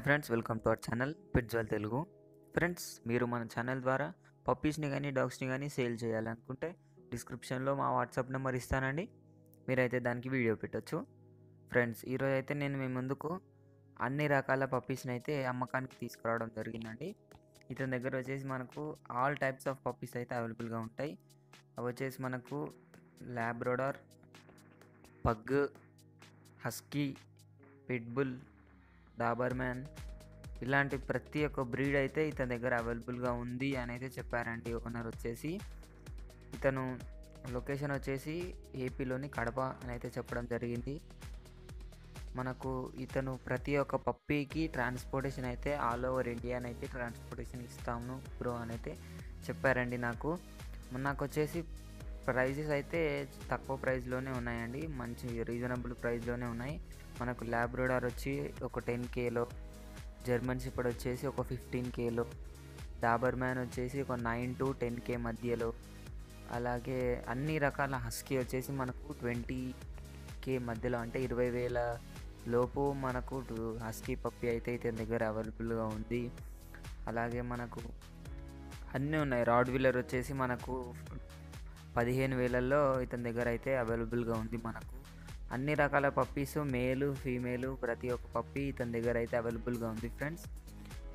Hi friends, welcome to our channel పిట్జ్వల్ Telugu. Friends, మీరు మన ఛానల్ ద్వారా పప్పీస్ని కానీ డాగ్స్ని కానీ సేల్ చేయాలనుకుంటే డిస్క్రిప్షన్లో మా వాట్సాప్ నెంబర్ ఇస్తానండి. మీరైతే దానికి వీడియో పెట్టచ్చు. ఫ్రెండ్స్, ఈరోజు అయితే నేను మీ ముందుకు అన్ని రకాల పప్పీస్ని అయితే అమ్మకానికి తీసుకురావడం జరిగిందండి. ఇతని దగ్గర వచ్చేసి మనకు ఆల్ టైప్స్ ఆఫ్ పప్పీస్ అయితే అవైలబుల్గా ఉంటాయి. అవి వచ్చేసి మనకు Labrador, pug, husky, pitbull, Doberman ఇలాంటి ప్రతి ఒక్క బ్రీడ్ అయితే ఇతని దగ్గర అవైలబుల్గా ఉంది అని అయితే చెప్పారండి ఓనర్ వచ్చేసి. ఇతను లొకేషన్ వచ్చేసి ఏపీలోని కడప అని అయితే చెప్పడం జరిగింది. మనకు ఇతను ప్రతి ఒక్క పప్పీకి ట్రాన్స్పోర్టేషన్ అయితే ఆల్ ఓవర్ ఇండియా అయితే ట్రాన్స్పోర్టేషన్ ఇస్తాము బ్రో అని అయితే చెప్పారండి. నాకు వచ్చేసి ప్రైజెస్ అయితే తక్కువ ప్రైస్లోనే ఉన్నాయండి, మంచి రీజనబుల్ ప్రైస్లోనే ఉన్నాయి. మనకు ల్యాబ్రడార్ వచ్చి ఒక 10Kలో, జర్మన్ షెపర్డ్ వచ్చేసి ఒక 15Kలో, డాబర్మ్యాన్ వచ్చేసి ఒక 9 to 10K మధ్యలో, అలాగే అన్ని రకాల హస్కీ వచ్చేసి మనకు 20K మధ్యలో, అంటే 20,000 లోపు మనకు హస్కీ పప్పీ అయితే ఇతని దగ్గర అవైలబుల్గా ఉంది. అలాగే మనకు అన్నీ ఉన్నాయి. రాడ్ వీలర్ వచ్చేసి మనకు 15,000లో ఇతని దగ్గర అయితే అవైలబుల్గా ఉంది. మనకు అన్ని రకాల పప్పీస్, మేలు ఫీమేలు ప్రతి ఒక్క పప్పీ ఇతని దగ్గర అయితే అవైలబుల్గా ఉంది. ఫ్రెండ్స్,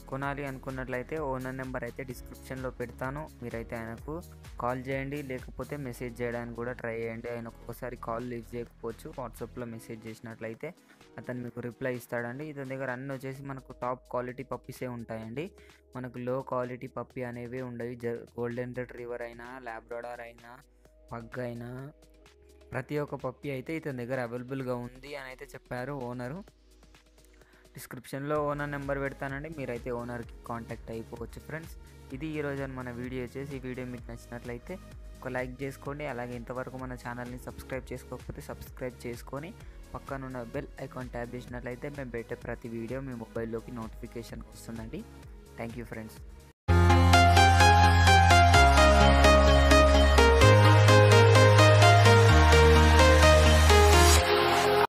కొనాలి అనుకున్నట్లయితే ఓనర్ నెంబర్ అయితే డిస్క్రిప్షన్లో పెడతాను. మీరైతే ఆయనకు కాల్ చేయండి, లేకపోతే మెసేజ్ చేయడానికి కూడా ట్రై చేయండి. ఆయన ఒక్కొక్కసారి కాల్ లిఫ్ట్ చేయకపోవచ్చు. వాట్సాప్లో మెసేజ్ చేసినట్లయితే అతను మీకు రిప్లై ఇస్తాడండి. ఇతని దగ్గర అన్నీ వచ్చేసి మనకు టాప్ క్వాలిటీ పప్పీసే ఉంటాయండి. మనకు లో క్వాలిటీ పప్పీ అనేవి ఉండవు. గోల్డెన్ రిట్రీవర్ అయినా, ల్యాబ్రడార్ అయినా, పగ్ అయినా ప్రతి ఒక్క పప్పీ అయితే ఇతని దగ్గర అవైలబుల్గా ఉంది అని అయితే చెప్పారు ఓనరు. డిస్క్రిప్షన్లో ఓనర్ నెంబర్ పెడతానండి, మీరైతే ఓనర్కి కాంటాక్ట్ అయిపోవచ్చు. ఫ్రెండ్స్, ఇది ఈరోజు మన వీడియో వచ్చేసి. ఈ వీడియో మీకు నచ్చినట్లయితే ఒక లైక్ చేసుకోండి. అలాగే ఇంతవరకు మన ఛానల్ని సబ్స్క్రైబ్ చేసుకోకపోతే సబ్స్క్రైబ్ చేసుకొని పక్కనున్న బెల్ ఐకాన్ ట్యాప్ చేసినట్లయితే మేము పెట్టే ప్రతి వీడియో మీ మొబైల్లోకి నోటిఫికేషన్ వస్తుందండి. Thank you friends.